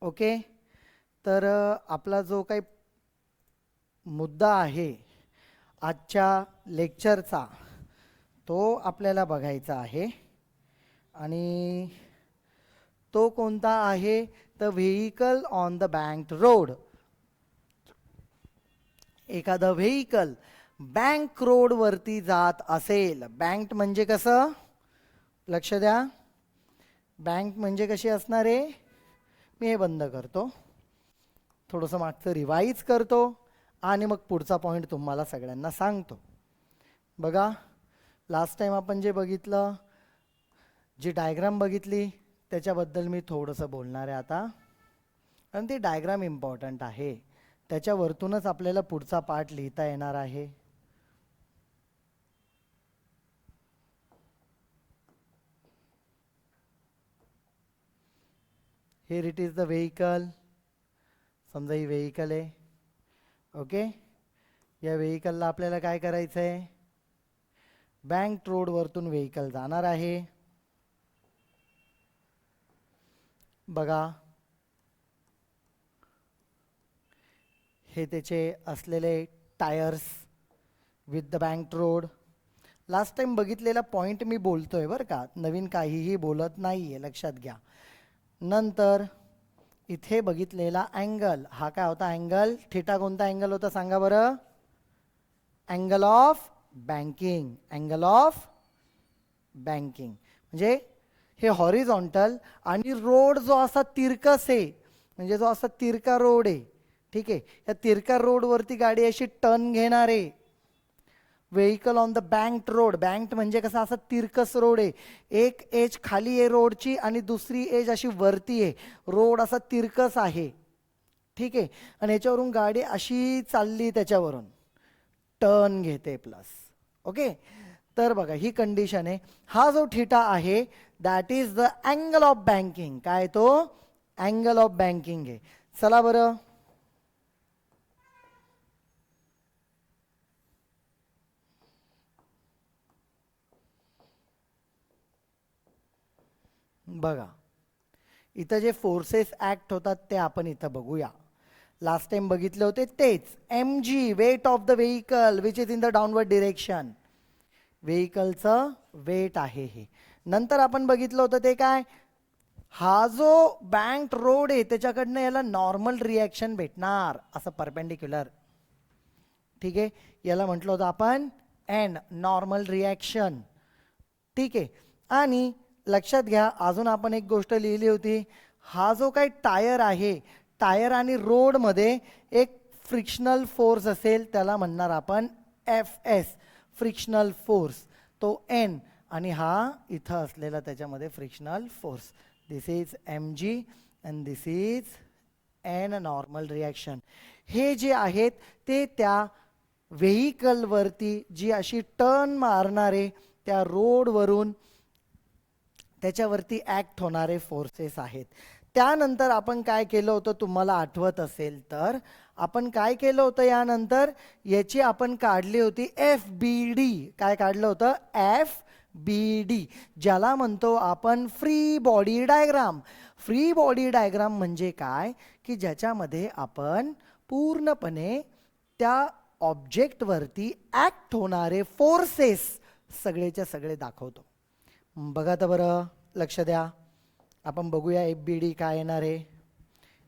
Okay. तर आपला जो काही मुद्दा आहे आजच्या लेक्चरचा तो आपल्याला बघायचा आहे आणि तो कोणता आहे? The vehicle on the bank road. एखादं व्हेइकल बँक रोडवरती जात असेल. बँक म्हणजे कसं? लक्ष द्या. बँक म्हणजे कशी असणार आहे? मी हे बंद करतो, थोडंसं मागचं रिवाईज करतो आणि मग पुढचा पॉईंट तुम्हाला सगळ्यांना सांगतो. बघा, लास्ट टाइम आपण जे बघितलं, जी डायग्राम बघितली त्याच्याबद्दल मी थोडंसं बोलणार आहे आता, कारण ती डायग्राम इम्पॉर्टंट आहे. त्याच्यावरतूनच आपल्याला पुढचा पार्ट लिहिता येणार आहे. Here it is the vehicle. समजा ही व्हेइकल आहे. ओके. या व्हेइकलला आपल्याला काय करायचं आहे? बँक रोडवरतून व्हेइकल जाणार आहे. बघा, हे त्याचे असलेले tyres with the bank road. Last time बघितलेला पॉईंट मी बोलतोय बरं का, नवीन काहीही बोलत नाही आहे, लक्षात घ्या. नंतर इथे बघितलेला अँगल, हा काय होता? Angle theta. कोणता अँगल होता सांगा बरं? Angle of banking. Angle of banking म्हणजे हे हॉरिझॉन्टल आणि रोड जो असा तिरकस आहे, म्हणजे जो असा तिरका रोड आहे, ठीक आहे, या तिरका रोडवरती गाडी अशी टर्न घेणार आहे. Vehicle on the banked road. Banked म्हणजे कसा? असा तिरकस रोड आहे. एक एज खाली आहे रोडची आणि दुसरी एज अशी वरती आहे. रोड असा तिरकस आहे, ठीक आहे, आणि याच्यावरून गाडी अशी चालली, त्याच्यावरून टर्न घेते प्लस. ओके. तर बघा, ही कंडिशन आहे. हा जो थिटा आहे that is the angle of banking. काय तो? अँगल ऑफ बँकिंग आहे. चला बरं, बघा इथं जे फोर्सेस ॲक्ट होतात ते आपण इथं बघूया. लास्ट टाइम बघितले होते तेच. M G, weight of the vehicle which is in the downward direction. व्हेइकलचं वेट आहे हे. नंतर आपण बघितलं होतं ते काय? हा जो बँक रोड आहे त्याच्याकडनं याला नॉर्मल रिॲक्शन भेटणार, असं परपेंडिक्युलर, ठीक आहे. याला म्हटलं होतं आपण एन, नॉर्मल रिॲक्शन, ठीक आहे. आणि लक्षात घ्या, अजून आपण एक गोष्ट लिहिली होती. हा जो काही टायर आहे, टायर आणि रोडमध्ये एक फ्रिक्शनल फोर्स असेल, त्याला म्हणणार आपण एफ एस, फ्रिक्शनल फोर्स, तो एन, आणि हा इथं असलेला त्याच्यामध्ये frictional force. This is M G and this is N, normal reaction. हे जे आहेत ते त्या व्हेइकलवरती जी अशी टर्न मारणारे त्या रोडवरून त्याच्यावरती ॲक्ट होणारे फोर्सेस आहेत. त्यानंतर आपण काय केलं होतं तुम्हाला आठवत असेल तर, आपण काय केलं होतं यानंतर? याची आपण काढली होती एफ बी डी. काय काढलं होतं? एफ बी डी, ज्याला म्हणतो आपण free body diagram. Free body diagram म्हणजे काय? की ज्याच्यामध्ये आपण पूर्णपणे त्या ऑब्जेक्टवरती ॲक्ट होणारे फोर्सेस सगळेच्या सगळे दाखवतो. बघा तर बरं, लक्ष द्या. आपण बघूया एफ बी डी काय येणार आहे.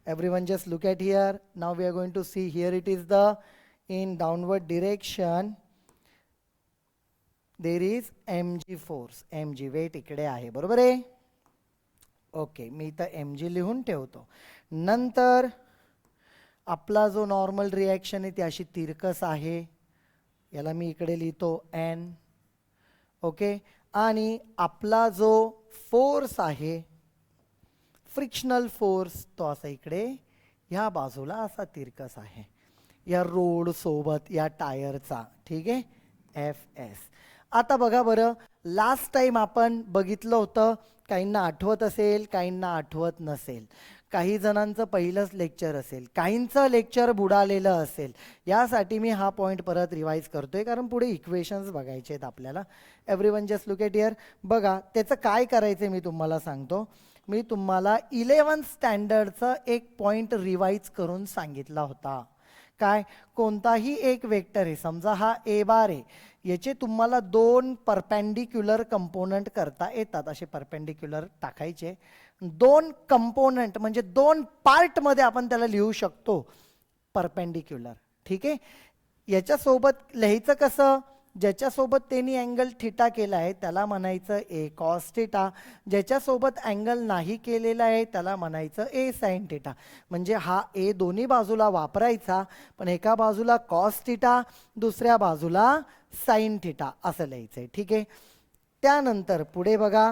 Everyone just look at here. Now we are going to see. Here it is the in downward direction there is M G force. M G weight इकडे आहे, बरोबर आहे. ओके, मी इथं एम जी लिहून ठेवतो. नंतर आपला जो नॉर्मल रिॲक्शन आहे ती अशी तिरकस आहे, याला मी इकडे लिहितो एन. ओके. आणि आपला जो फोर्स आहे फ्रिक्शनल फोर्स, तो असा इकडे ह्या बाजूला असा तिरकस आहे या रोड सोबत, या टायरचा, ठीक आहे, एफ एस. आता बघा बरं, लास्ट टाइम आपण बघितलं होतं, काहींना आठवत असेल, काहींना आठवत नसेल, काही जणांचं पहिलंच लेक्चर असेल, काहींचं लेक्चर बुडालेलं असेल. यासाठी मी हा पॉईंट परत रिवाईज करतोय, कारण पुढे इक्वेशन्स बघायचे आहेत आपल्याला. Everyone just look at here. बघा, त्याचं काय करायचं मी तुम्हाला सांगतो. मी तुम्हाला 11 स्टँडर्डचं एक पॉइंट रिवाइज करून सांगितला होता. काय? कोणताही एक वेक्टर आहे, समजा हा ए बार आहे, याचे तुम्हाला दोन परपेंडिक्युलर कंपोनंट करता येतात. असे परपेंडिक्युलर टाकायचे, दोन कंपोनंट म्हणजे दोन पार्टमध्ये आपण त्याला लिहू शकतो परपेंडिक्युलर. ठीक आहे. याच्यासोबत लिहायचं कसं? ज्याच्यासोबत त्यांनी अँगल थिटा केला आहे त्याला म्हणायचं ए कॉस थिटा, ज्याच्यासोबत अँगल नाही केलेला आहे त्याला म्हणायचं ए साइन थिटा. म्हणजे हा ए दोन्ही बाजूला वापरायचा, पण एका बाजूला कॉस थिटा, दुसऱ्या बाजूला साइन थिटा असं लिहायचंय. ठीक आहे. त्यानंतर पुढे बघा,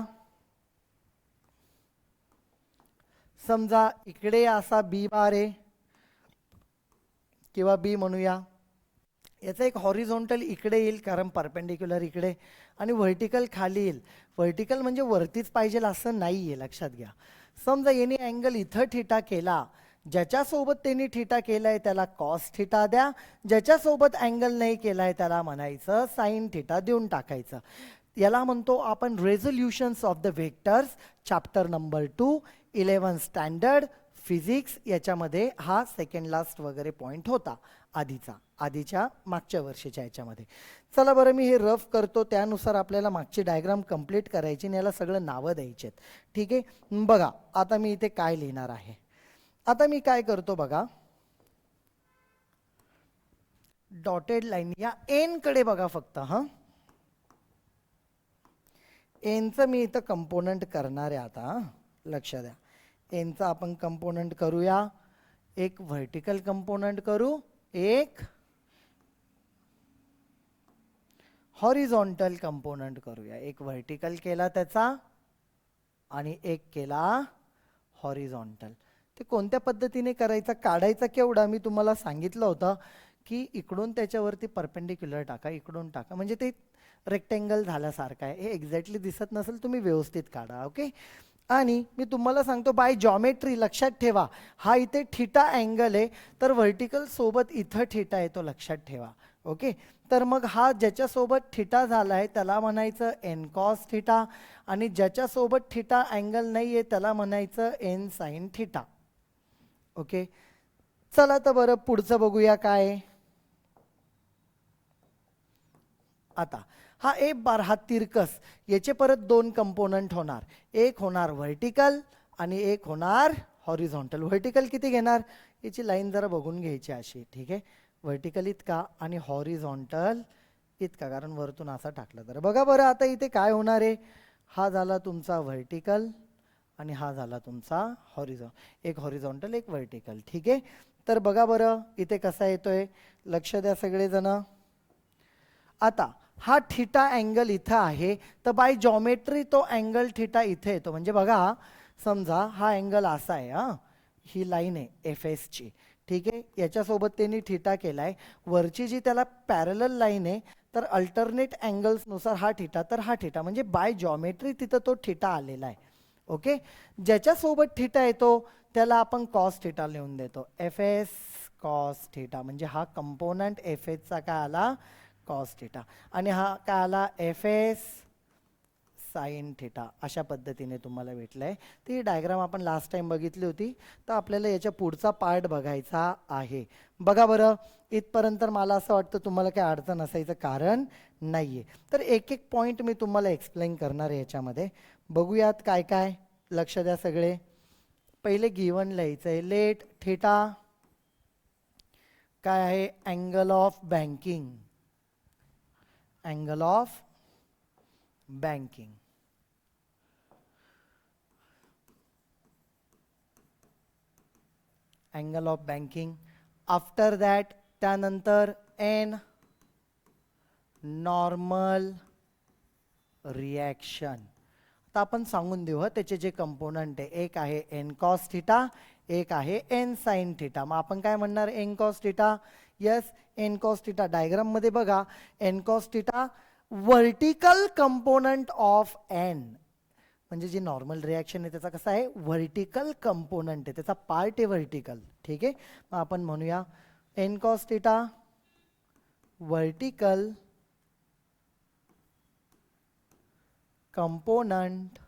समजा इकडे असा बी बार आहे किंवा बी म्हणूया, याचा एक हॉरिझॉन्टल इकडे येईल कारण परपेंडिक्युलर इकडे, आणि व्हर्टिकल खाली येईल. व्हर्टिकल म्हणजे वरतीच पाहिजे असं नाही आहे, लक्षात घ्या. समजा यांनी अँगल इथं थिटा केला, ज्याच्यासोबत त्यांनी थिटा केलाय त्याला कॉस थिटा द्या, ज्याच्यासोबत अँगल नाही केलाय त्याला म्हणायचं साइन थिटा देऊन टाकायचं. याला म्हणतो आपण resolutions of the vectors, chapter number 2, 11 standard physics. याच्यामध्ये हा सेकंड लास्ट वगैरे पॉईंट होता आधीच्या मागच्या वर्षीच्या याच्यामध्ये. चला बरं, मी हे रफ करतो, त्यानुसार आपल्याला मागची डायग्राम कंप्लीट करायची आणि याला सगळं नावं द्यायची आहेत. ठीक आहे. बघा आता मी इथे काय लिहिणार आहे. आता मी काय करतो बघा, डॉटेड लाईन या एन कडे बघा फक्त. एनचं मी इथं कंपोनंट करणार आहे आता. लक्ष द्या, एनचा आपण कंपोनंट करूया. एक व्हर्टिकल कंपोनंट करू, एक हॉरिझॉन्टल कंपोनंट करूया. एक व्हर्टिकल केला त्याचा आणि एक केला हॉरिझॉन्टल. ते कोणत्या पद्धतीने करायचा, काढायचा केवढा मी तुम्हाला सांगितलं होतं की इकडून त्याच्यावरती परपेंडिक्युलर टाका, इकडून टाका, म्हणजे ते रेक्टेंगल झाल्यासारखं आहे. हे एक्झॅक्टली दिसत नसेल, तुम्ही व्यवस्थित काढा. ओके. आणि मी तुम्हाला सांगतो बाय जॉमेट्री, लक्षात ठेवा हा इथे थिटा अँगल आहे, तर व्हर्टिकल सोबत इथं थिटा येतो, लक्षात ठेवा. ओके. तर मग हा ज्याच्यासोबत थिटा झाला आहे त्याला म्हणायचं एन कॉस थिटा, आणि ज्याच्यासोबत थिटा अँगल नाही आहे त्याला म्हणायचं एन साइन थिटा. ओके. चला तर बरं पुढचं बघूया काय. आता हा ए बार, हा तिरकस, याचे परत दोन कंपोनंट होणार. एक होणार व्हर्टिकल आणि एक होणार हॉरिझॉन्टल. व्हर्टिकल किती घेणार, याची लाईन जरा बघून घ्यायची अशी. ठीक आहे. व्हर्टिकल इतका आणि हॉरिझॉन्टल इतका, कारण वरतून असा टाकला तर. बघा बरं आता इथे काय होणार आहे, हा झाला तुमचा व्हर्टिकल आणि हा झाला तुमचा एक हॉरिझॉन्टल एक व्हर्टिकल. ठीक आहे. तर बघा बरं इथे कसा येतोय, लक्ष द्या सगळेजण. आता हा थिटा अँगल इथं आहे, तर बाय जॉमेट्री तो अँगल थिटा इथे येतो. म्हणजे बघा, समजा हा अँगल असा आहे, ही लाईन आहे एफ एसची. ठीक आहे. याच्यासोबत त्यांनी थिटा केलाय, वरची जी त्याला पॅरलल लाईन आहे, तर अल्टरनेट अँगल्सनुसार हा थिटा, तर हा थिटा, म्हणजे बाय जॉमेट्री तिथं तो थिटा आलेला आहे. ओके. ज्याच्यासोबत थिटा येतो त्याला आपण कॉस थिटा लिहून देतो, एफ एस कॉस थिटा. म्हणजे हा कंपोनंट एफ एसचा काय आला, कॉस थिटा, आणि हा काय आला एफ एस साइन थिटा. अशा पद्धतीने तुम्हाला भेटलंय. ती डायग्राम आपण लास्ट टाइम बघितली होती, तर आपल्याला याच्या पुढचा पार्ट बघायचा आहे. बघा बरं इथपर्यंत मला असं वाटतं तुम्हाला काही अडचण असायचं कारण नाहीये. तर एक एक पॉइंट मी तुम्हाला एक्सप्लेन करणार आहे याच्यामध्ये. बघूयात काय काय. लक्ष द्या सगळे. पहिले गिवन लिहायचं आहे, लेट थिटा काय आहे, angle of banking, angle of banking. Angle of banking. After that त्यानंतर एन नॉर्मल रिॲक्शन. आता आपण सांगून देऊ त्याचे जे कंपोनंट आहे, एक आहे एन कॉस थिटा, एक आहे एन साइन थिटा. मग आपण काय म्हणणार, N cos theta. Yes, N cos theta. Diagram मध्ये बघा, N cos theta vertical component of N, म्हणजे जी नॉर्मल रिॲक्शन आहे त्याचा कसा आहे, व्हर्टिकल कंपोनंट आहे, त्याचा पार्ट आहे व्हर्टिकल. ठीक आहे. मग आपण म्हणूया N cos theta vertical component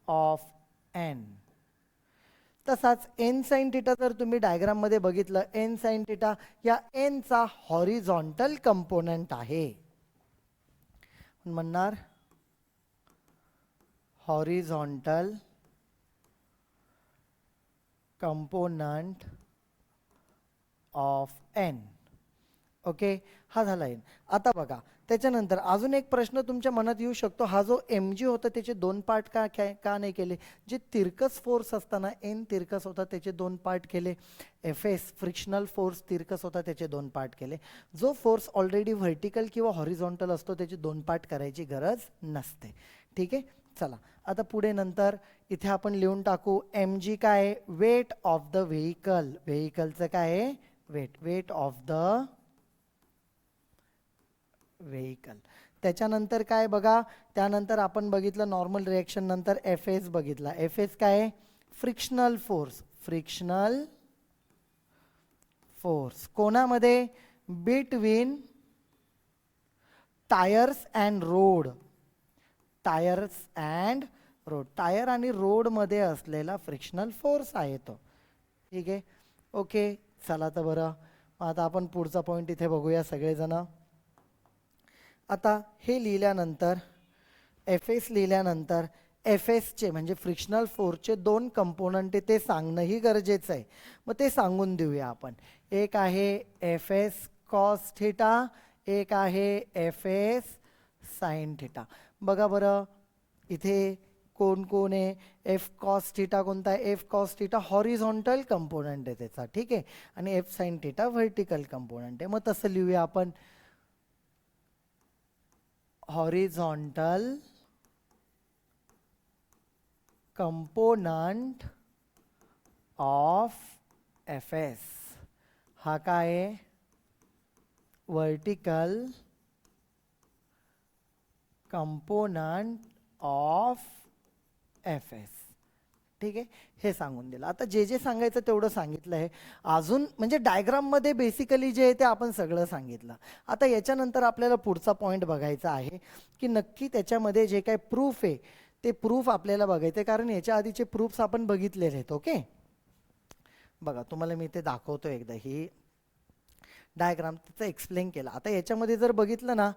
of N. तसाच एन साइन थिटा जर तुम्ही डायग्राममध्ये बघितलं, एन साइन थिटा या एनचा हॉरिझॉन्टल कंपोनंट आहे. म्हणणार horizontal component of N. Okay, हा झाला एन. आता बघा त्याच्यानंतर अजून एक प्रश्न तुमच्या मनात येऊ शकतो, हा जो एम जी होता त्याचे दोन पार्ट का नाही केले? जे तिरकस फोर्स असताना एन तिरकस होता त्याचे दोन पार्ट केले. एफ एस फ्रिक्शनल फोर्स तिरकस होता त्याचे दोन पार्ट केले. जो फोर्स ऑलरेडी व्हर्टिकल किंवा हॉरिझॉन्टल असतो त्याचे दोन पार्ट करायची गरज नसते. ठीक आहे, चला आता पुढे नंतर इथे आपण लिहून टाकू एम जी काय आहे? Weight of the vehicle. व्हेइकलचं काय आहे? Weight. Weight of the vehicle. त्याच्यानंतर काय बघा, त्यानंतर आपण बघितलं नॉर्मल रिएक्शन नंतर एफ एस बघितला. एफ एस काय आहे? Frictional force. फ्रिक्शनल फोर्स कोणामध्ये? Between tyres and road. Tyres and road. Tyre आणि रोड मध्ये असलेला फ्रिक्शनल फोर्स आहे तो. ठीक आहे, ओके, चला तर बरं आता आपण पुढचा पॉईंट इथे बघूया सगळेजण. आता हे लिहिल्यानंतर एफ एस लिहिल्यानंतर एफ एसचे म्हणजे फ्रिक्शनल फोर्सचे दोन कंपोनंट ते सांगणंही गरजेचं आहे. मग ते सांगून देऊया आपण. एक आहे एफ एस कॉस थिटा, एक आहे एफ एस साइन थिटा. बघा बरं इथे कोण कोण आहे? एफ कॉस थिटा कोणता आहे? F cos theta horizontal component आहे त्याचा. ठीक आहे, आणि F sine theta vertical component आहे. मग तसं लिहूया आपण, horizontal component of F S. हा काय आहे? Vertical component of F S. ठीक आहे, हे सांगून दिलं. आता जे जे सांगायचं तेवढं सांगितलं आहे. अजून म्हणजे डायग्राममध्ये बेसिकली जे आहे ते आपण सगळं सांगितलं. आता याच्यानंतर आपल्याला पुढचा पॉईंट बघायचा आहे की नक्की त्याच्यामध्ये जे काही प्रूफ आहे ते प्रूफ आपल्याला बघायचं आहे, कारण याच्या आधीचे प्रूफ्स आपण बघितलेले आहेत. ओके, बघा तुम्हाला मी ते दाखवतो एकदा. ही डायग्राम त्याचं एक्सप्लेन केला. आता याच्यामध्ये जर बघितलं ना,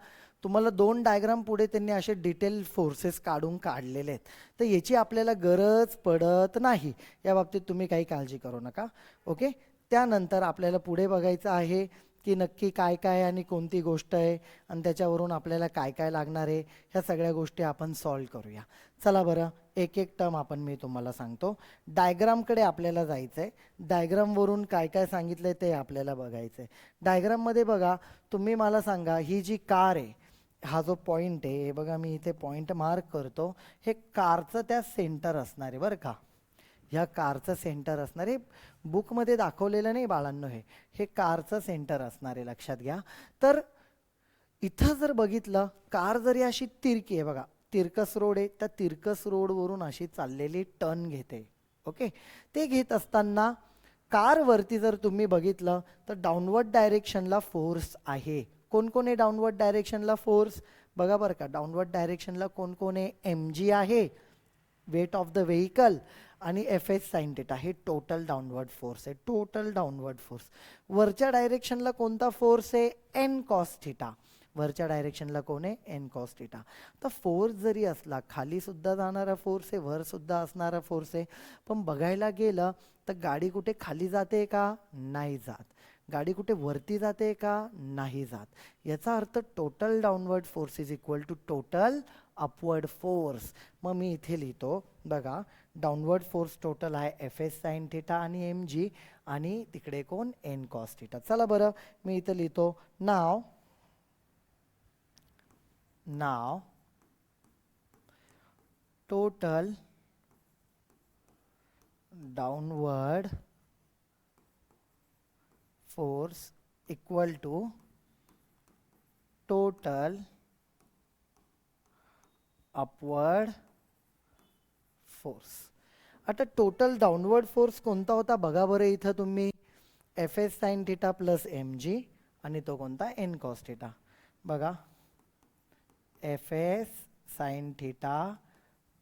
तुम्हाला दोन डायग्राम पुढे त्यांनी असे डिटेल फोर्सेस काढलेले आहेत. तर याची आपल्याला गरज पडत नाही, या बाबतीत तुम्ही काही काळजी करू नका. ओके, त्यानंतर आपल्याला पुढे बघायचं आहे की नक्की काय काय आणि कोणती गोष्ट आहे आणि त्याच्यावरून आपल्याला काय काय लागणार आहे, ह्या सगळ्या गोष्टी आपण सॉल्व्ह करूया. चला बरं, एक एक टर्म आपण मी तुम्हाला सांगतो. डायग्रामकडे आपल्याला जायचं आहे. डायग्रामवरून काय काय सांगितलं आहे ते आपल्याला बघायचं आहे. डायग्राममध्ये बघा, तुम्ही मला सांगा, ही जी कार आहे, हा जो पॉईंट आहे, हे बघा मी इथे पॉईंट मार्क करतो, हे कारचं त्या सेंटर असणार आहे बरं का. ह्या कारचं सेंटर असणार आहे. बुकमध्ये दाखवलेलं नाही बाळांनो, हे कारचं सेंटर असणार आहे, लक्षात घ्या. तर इथं जर बघितलं, कार जरी अशी तिरकी आहे बघा, तिरकस रोड आहे, त्या तिरकस रोडवरून अशी चाललेली टर्न घेते. ओके, ते घेत असताना कारवरती जर तुम्ही बघितलं तर डाऊनवर्ड डायरेक्शनला फोर्स आहे. कोण कोण आहे डाऊनवर्ड डायरेक्शनला फोर्स? बघा बरं का, डाऊनवर्ड डायरेक्शनला कोण कोण आहे? एम जी आहे, वेट ऑफ द व्हेइकल, आणि एफ एस साइन थिटा, हे टोटल डाऊनवर्ड फोर्स आहे. Total downward force. वरच्या डायरेक्शनला कोणता फोर्स आहे? N cos theta. वरच्या डायरेक्शनला कोण आहे? N cos theta. तर फोर्स जरी असला, खाली सुद्धा जाणारा फोर्स आहे, वर सुद्धा असणारा फोर्स आहे, पण बघायला गेलं तर गाडी कुठे खाली जाते का? नाही जात. गाडी कुठे वरती जाते का? नाही जात. याचा अर्थ total downward force is equal to total upward force. मग मी इथे लिहितो बघा, डाऊनवर्ड फोर्स टोटल आहे एफ एस साइन थिटा आणि एम जी, आणि तिकडे कोण? N cos theta. चला बरं, मी इथे लिहितो, नाव total downward force equal to total upward force. आता टोटल डाऊनवर्ड फोर्स कोणता होता बघा बरं इथं तुम्ही, F S sine theta plus M G, आणि तो कोणता? N cos theta. बघा, F S sine theta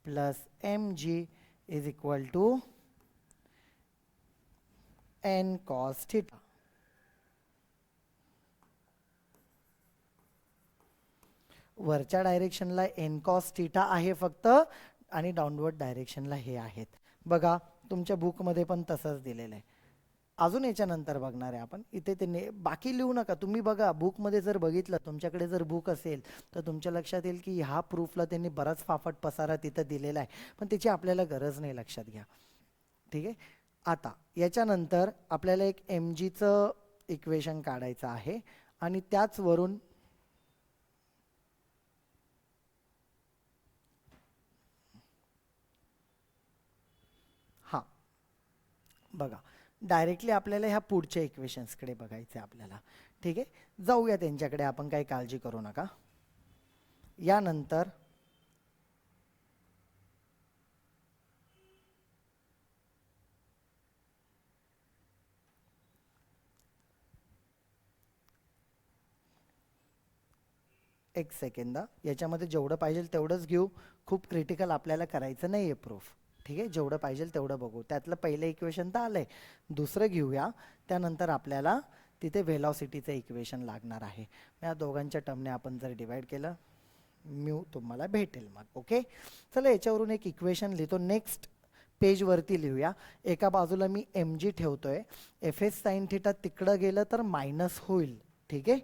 plus M G is equal to N cos theta. वरच्या डायरेक्शनला एन कॉस थिटा आहे फक्त आणि डाऊनवर्ड डायरेक्शनला हे आहेत. बघा तुमच्या बुकमध्ये पण तसंच दिलेलं आहे. अजून याच्यानंतर बघणार आहे आपण. इथे ते बाकी लिहू नका, तुम्ही बघा बुकमध्ये जर बघितलं, तुमच्याकडे जर बुक असेल तर तुमच्या लक्षात येईल की ह्या प्रूफला त्यांनी बराच फाफट पसारा तिथं दिलेला आहे, पण त्याची आपल्याला गरज नाही, लक्षात घ्या. ठीक आहे. आता याच्यानंतर आपल्याला एक एम जीचं इक्वेशन काढायचं आहे आणि त्याचवरून हां बघा डायरेक्टली आपल्याला ह्या पुढच्या इक्वेशन्सकडे बघायचं आहे आपल्याला. ठीक आहे, जाऊया त्यांच्याकडे आपण, काही काळजी करू नका. यानंतर एक सेकंद, याच्यामध्ये जेवढं पाहिजे तेवढंच घेऊ, खूप क्रिटिकल आपल्याला करायचं नाही आहे प्रूफ. ठीक आहे, जेवढं पाहिजे तेवढं बघू. त्यातलं पहिलं इक्वेशन तर आलंय, दुसरं घेऊया. त्यानंतर आपल्याला तिथे व्हेलॉसिटीचं इक्वेशन लागणार आहे. या दोघांच्या टर्मने आपण जर डिवाइड केलं, म्यू तुम्हाला भेटेल मग. ओके, चला याच्यावरून एक इक्वेशन लिहितो. नेक्स्ट पेजवरती लिहूया. एका बाजूला मी एम जी ठेवतोय, एफ एस साईन थिटा तिकडं गेलं तर मायनस होईल. ठीक आहे,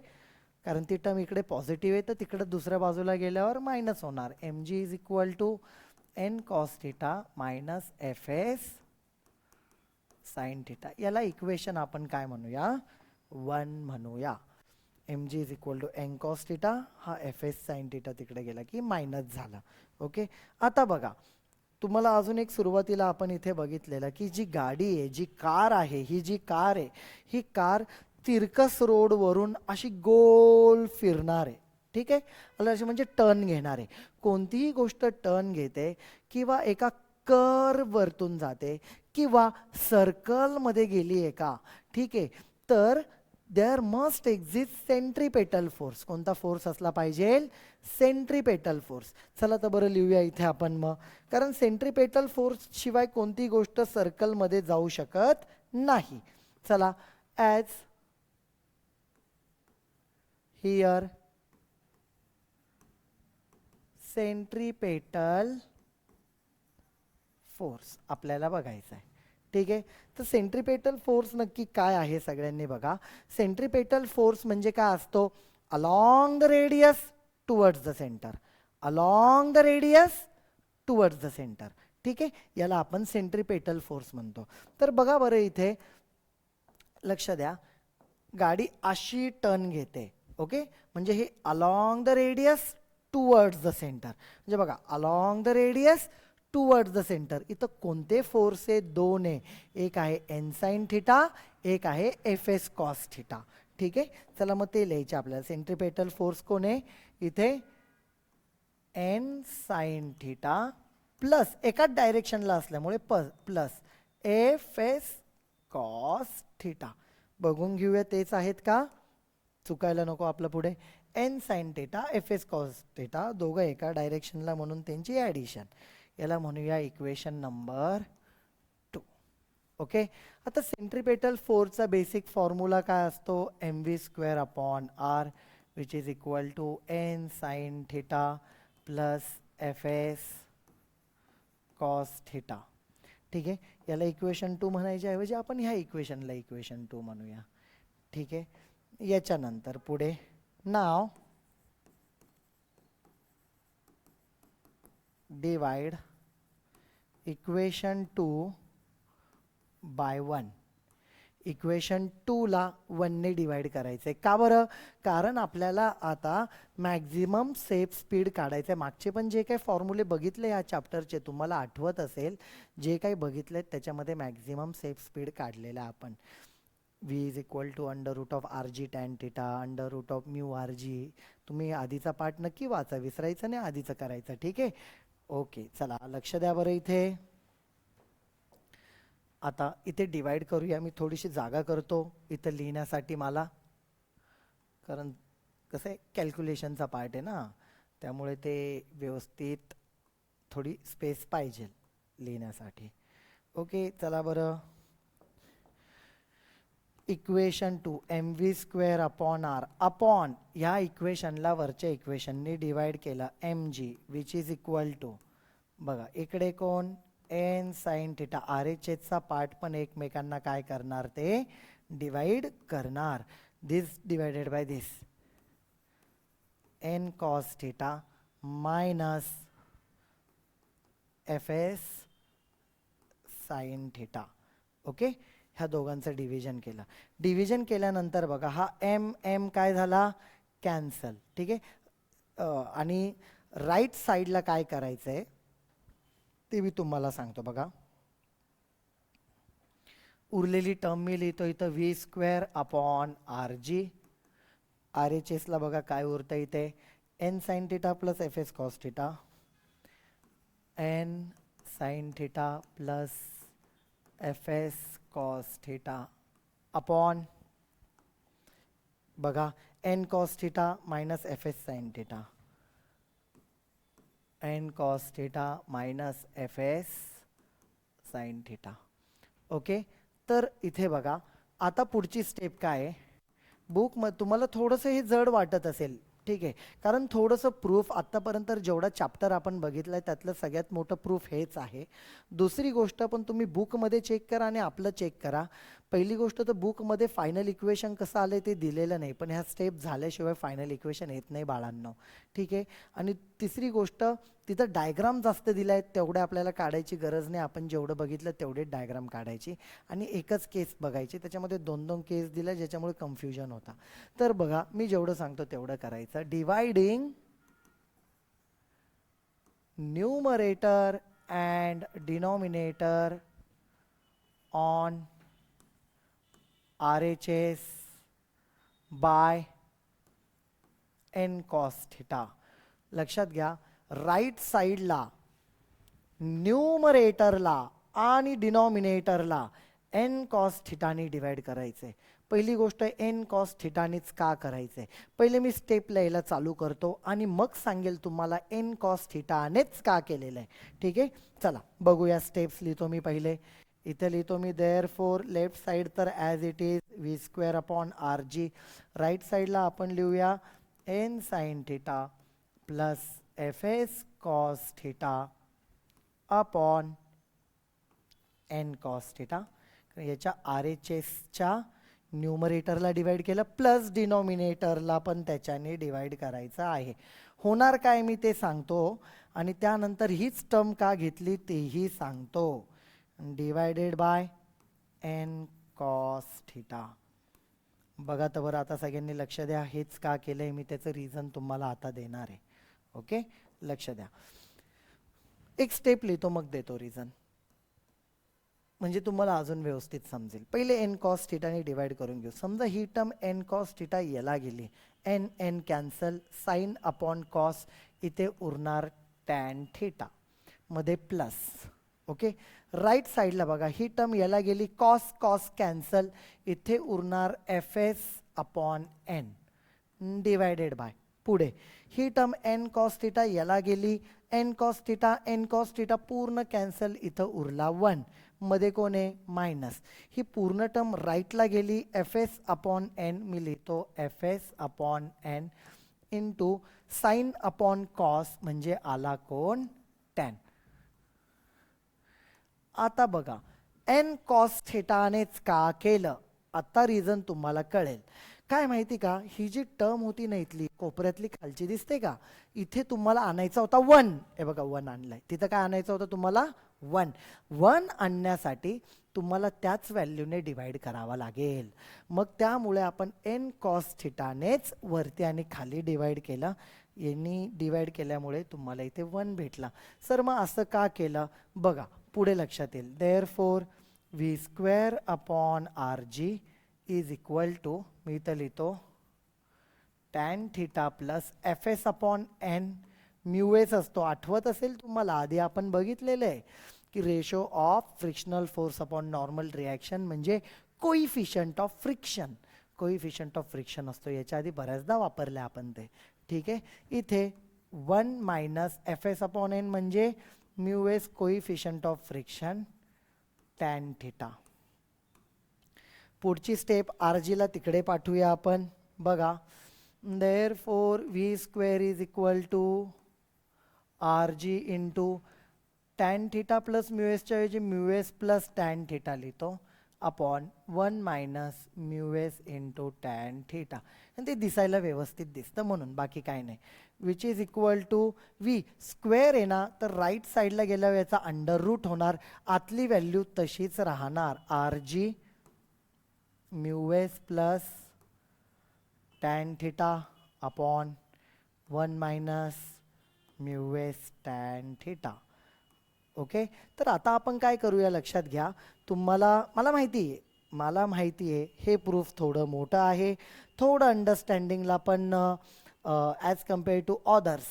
कारण ती टर्म इकडे पॉझिटिव्ह आहे तर तिकडं दुसऱ्या बाजूला गेल्यावर मायनस होणार. M G is equal to N cos theta minus F S sine theta. याला इक्वेशन आपण काय म्हणूया, 1 म्हणूया. M G is equal to N cos theta, हा एफ एस साइन थिटा तिकडे गेला की मायनस झाला. ओके, आता बघा तुम्हाला अजून एक सुरुवातीला आपण इथे बघितलेलं की जी गाडी आहे, जी कार आहे, ही जी कार आहे, ही कार तिरकस रोडवरून अशी गोल फिरणार आहे. ठीक आहे, अशी म्हणजे टर्न घेणार आहे. कोणतीही गोष्ट टर्न घेते किंवा एका कर्व वरतून जाते किंवा सर्कलमध्ये गेली आहे का, ठीक आहे, तर there must exist centripetal force. कोणता फोर्स असला पाहिजे, सेंट्रीपेटल फोर्स. चला तर बरं लिहूया इथे आपण मग, कारण सेंट्रीपेटल फोर्स शिवाय कोणती गोष्ट सर्कलमध्ये जाऊ शकत नाही. चला, ॲज हियर सेंट्रीपेटल फोर्स आपल्याला बघायचा आहे. ठीक आहे, तर सेंट्रीपेटल फोर्स नक्की काय आहे सगळ्यांनी बघा. सेंट्रीपेटल फोर्स म्हणजे काय असतो, along the radius towards the centre, along the radius towards the centre. ठीक आहे, याला आपण सेंट्रीपेटल फोर्स म्हणतो. तर बघा बरं इथे लक्ष द्या, गाडी अशी टर्न घेते. ओके, म्हणजे हे along the radius towards the centre, म्हणजे बघा along the radius towards the centre. इथं कोणते फोर्स आहे, दोन आहे. एक आहे एन साइन थिटा, एक आहे एफ एस कॉस थिटा. ठीक आहे, चला मग ते लिहायचे आपल्याला. सेंट्रीपेटल फोर्स कोण आहे इथे, एन साइन थिटा प्लस एकाच डायरेक्शनला असल्यामुळे plus F S cos theta. बघून घेऊया तेच आहेत का, चुकायला नको आपलं पुढे. N sine theta F S cos theta, दोघं एका डायरेक्शनला म्हणून त्यांची ॲडिशन. याला म्हणूया इक्वेशन नंबर 2. ओके, आता सेंट्रीपेटल फोर्सचा बेसिक फॉर्म्युला काय असतो, M V square upon R, which is equal to N sine theta plus F S cos theta. ठीक आहे, याला इक्वेशन 2 म्हणायच्या ऐवजी आपण ह्या इक्वेशनला इक्वेशन 2 म्हणूया. ठीक आहे, याच्यानंतर पुढे नाव डिवाइड इक्वेशन 2 बाय 1. इक्वेशन 2 ला 1 ने डिवाइड करायचं आहे. का बरं, कारण आपल्याला आता मॅक्झिमम सेफ स्पीड काढायचं आहे. मागचे पण जे काही फॉर्म्युले बघितले या चॅप्टरचे तुम्हाला आठवत असेल, जे काही बघितले त्याच्यामध्ये मॅक्झिमम सेफ स्पीड काढलेला आपण. v is equal to under root of R G tan theta under root of mu R G. तुम्ही आधीचा पार्ट नक्की वाचा, विसरायचं नाही, आधीचं करायचं. ठीक आहे, ओके, चला लक्ष द्या बरं इथे. आता इथे डिवाइड करूया. मी थोडीशी जागा करतो इथं लिहिण्यासाठी मला, कारण कसं आहे कॅल्क्युलेशनचा पार्ट आहे ना, त्यामुळे ते व्यवस्थित थोडी स्पेस पाहिजे. लिहिण्यासाठी. ओके, चला बरं. Equation 2 mv² upon R upon ह्या इक्वेशनला वरच्या इक्वेशनने डिवाइड केलं mg which is equal to, बघा इकडे कोण N sine theta, R H एचचा पार्ट पण एकमेकांना काय करणार ते डिवाइड करणार. This divided by this N cos theta minus F S sine theta. Okay, ह्या दोघांचं डिव्हिजन केलं. डिव्हिजन केल्यानंतर बघा हा एम एम काय झाला कॅन्सल. ठीक आहे, आणि राईट साईडला काय करायचं आहे ते मी तुम्हाला सांगतो. बघा उरलेली टर्म मी लिहितो इथं v² upon R G. R H एसला बघा काय उरतं इथे N sine theta plus F S cos theta, N sine theta plus F S cos theta upon बघा N cos theta minus F S sine theta, N cos theta minus F S sine theta. Okay, तर इथे बघा आता पुढची step काय आहे. Book तुम्हाला थोडंसं हे जड वाटत असेल, ठीक आहे, कारण थोडंसं प्रूफ आत्तापर्यंत जेवढा चॅप्टर आपण बघितलं आहे त्यातलं सगळ्यात मोठं प्रूफ हेच आहे. दुसरी गोष्ट पण तुम्ही बुकमध्ये चेक करा आणि आपलं चेक करा. पहिली गोष्ट तर बुकमध्ये फायनल इक्वेशन कसं आलं ते दिलेलं नाही, पण ह्या स्टेप झाल्याशिवाय फायनल इक्वेशन येत नाही बाळांनो. ठीक आहे, आणि तिसरी गोष्ट तिथं डायग्राम जास्त दिला आहे तेवढे आपल्याला काढायची गरज नाही. आपण जेवढं बघितलं तेवढे डायग्राम काढायची आणि एकच केस बघायची. त्याच्यामध्ये दोन दोन केस दिला ज्याच्यामुळे कन्फ्युजन होता. तर बघा मी जेवढं सांगतो तेवढं करायचं. Dividing numerator and denominator on RHS by N cos theta. लक्षात घ्या, राईट साईडला न्यूमरेटरला आणि डिनॉमिनेटरला एन कॉस थिटाने डिवाइड करायचे. पहिली गोष्ट एन कॉस थिटानीच का करायचे, पहिले मी स्टेप लिहायला चालू करतो आणि मग सांगेल तुम्हाला एन कॉस थिटानेच का केलेलं आहे. ठीक आहे, चला बघूया स्टेप्स. लिहितो मी पहिले, इथे लिहितो मी देअर फोर लेफ्ट साईड तर as it is v² upon R G. Right साईडला आपण लिहूया N sine theta plus F S cos theta upon N cos theta. याच्या आर एच एसच्या न्यूमरेटरला डिवाइड केलं प्लस डिनॉमिनेटरला पण त्याच्याने डिवाइड करायचं आहे. होणार काय मी ते सांगतो आणि त्यानंतर हीच टर्म का घेतली तेही सांगतो. Divided by N cos theta. बघा तर बरं आता सगळ्यांनी लक्ष द्या, हेच का केलंय मी त्याचं रिझन तुम्हाला आता देणार आहे. ओके, लक्ष द्या. एक स्टेप लिहितो मग देतो रिझन, म्हणजे तुम्हाला अजून व्यवस्थित समजेल. पहिले एन कॉस थिटाने डिवाइड करून घेऊ. समजा ही टर्म एन कॉस थिटा याला गेली, N N cancel, sine upon cos इथे उरणार टॅन थिटा मध्ये प्लस. ओके, राईट साईडला बघा ही टर्म याला गेली, कॉस कॉस कॅन्सल, इथे उरणार F S upon N divided by. पुढे ही टर्म एन कॉस थिटा याला गेली, एन कॉस थिटा पूर्ण कॅन्सल, इथं उरला 1, मध्ये कोण आहे मायनस. ही पूर्ण टर्म राईटला गेली, एफ एस अपॉन एन मी लिहितो F S upon N into sine upon cos म्हणजे आला कोण टॅन. आता बघा एन कॉस थिटानेच का केलं, आता रिझन तुम्हाला कळेल. काय माहिती का, ही जी टर्म होती ना इथली कोपऱ्यातली खालची दिसते का, इथे तुम्हाला आणायचा होता 1. हे बघा 1 आणलाय, तिथं काय आणायचं होतं तुम्हाला 1. 1 आणण्यासाठी तुम्हाला त्याच व्हॅल्यूने डिवाइड करावा लागेल. मग त्यामुळे आपण एन कॉस थिटानेच वरती आणि खाली डिवाइड केलं. यांनी डिवाइड केल्यामुळे तुम्हाला इथे 1 भेटला. सर मग असं का केलं बघा पुढे लक्षात येईल. Therefore v² upon R G is equal to, मी इथं लिहितो tan theta plus F S upon N. Mu S असतो, आठवत असेल तुम्हाला आधी आपण बघितलेलं आहे की ratio of frictional force upon normal reaction म्हणजे coefficient of friction. Coefficient of friction असतो, याच्या आधी बऱ्याचदा वापरले आपण ते. ठीक आहे, इथे 1 minus F S upon N म्हणजे mu S coefficient of friction tan theta. पुढची स्टेप आर जीला तिकडे पाठवूया आपण. बघा, therefore V square is equal to R G into tan theta plus mu एसच्या ऐवजी mu S plus tan theta लिहितो upon 1 minus mu S into tan theta. आणि ते दिसायला व्यवस्थित दिसतं म्हणून, बाकी काय नाही. Which is equal to V square आहे ना, तर राईट साईडला गेल्यावर याचा अंडर रूट होणार, आतली व्हॅल्यू तशीच राहणार. R G mu S plus tan theta upon 1 minus mu S tan theta. Okay, तर आता आपण काय करूया लक्षात घ्या. मला माहिती आहे हे प्रूफ थोडं मोठं आहे, थोडं अंडरस्टँडिंगला पण ॲज कम्पेअर टू अदर्स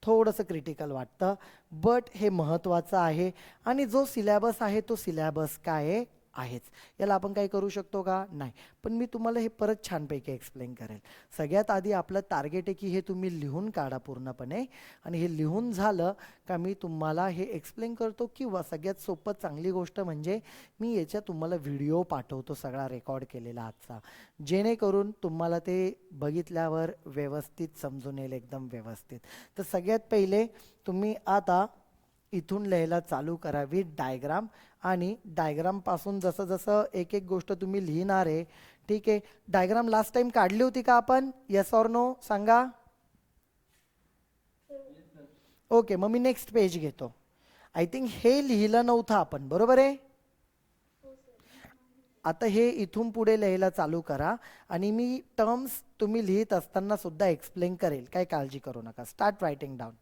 थोडंसं क्रिटिकल वाटतं, बट हे महत्त्वाचं आहे. आणि जो सिलॅबस आहे तो सिलॅबस काय आहेच. याला आपण काय करू शकतो का? नाही. पण मी तुम्हाला हे परत छानपैकी एक्सप्लेन करेल. सगळ्यात आधी आपलं टार्गेट आहे की हे तुम्ही लिहून काढा पूर्णपणे, आणि हे लिहून झालं का मी तुम्हाला हे एक्सप्लेन करतो. किंवा सगळ्यात सोपं चांगली गोष्ट म्हणजे मी याच्या तुम्हाला व्हिडिओ पाठवतो सगळा रेकॉर्ड केलेला आजचा, जेणेकरून तुम्हाला ते बघितल्यावर व्यवस्थित समजून येईल, एकदम व्यवस्थित. तर सगळ्यात पहिले तुम्ही आता इथून लिहायला चालू करा विथ डायग्राम. आणि डायग्रामपासून जसं जसं एक एक गोष्ट तुम्ही लिहिणार आहे, ठीक आहे. डायग्राम लास्ट टाइम काढली होती का आपण? येस ऑर नो सांगा. ओके, मग मी नेक्स्ट पेज घेतो. आय थिंक हे लिहिलं नव्हतं आपण, बरोबर आहे. आता हे इथून पुढे लिहायला चालू करा, आणि मी टर्म्स तुम्ही लिहित असताना सुद्धा एक्सप्लेन करेल, काय काळजी करू नका. Start writing down.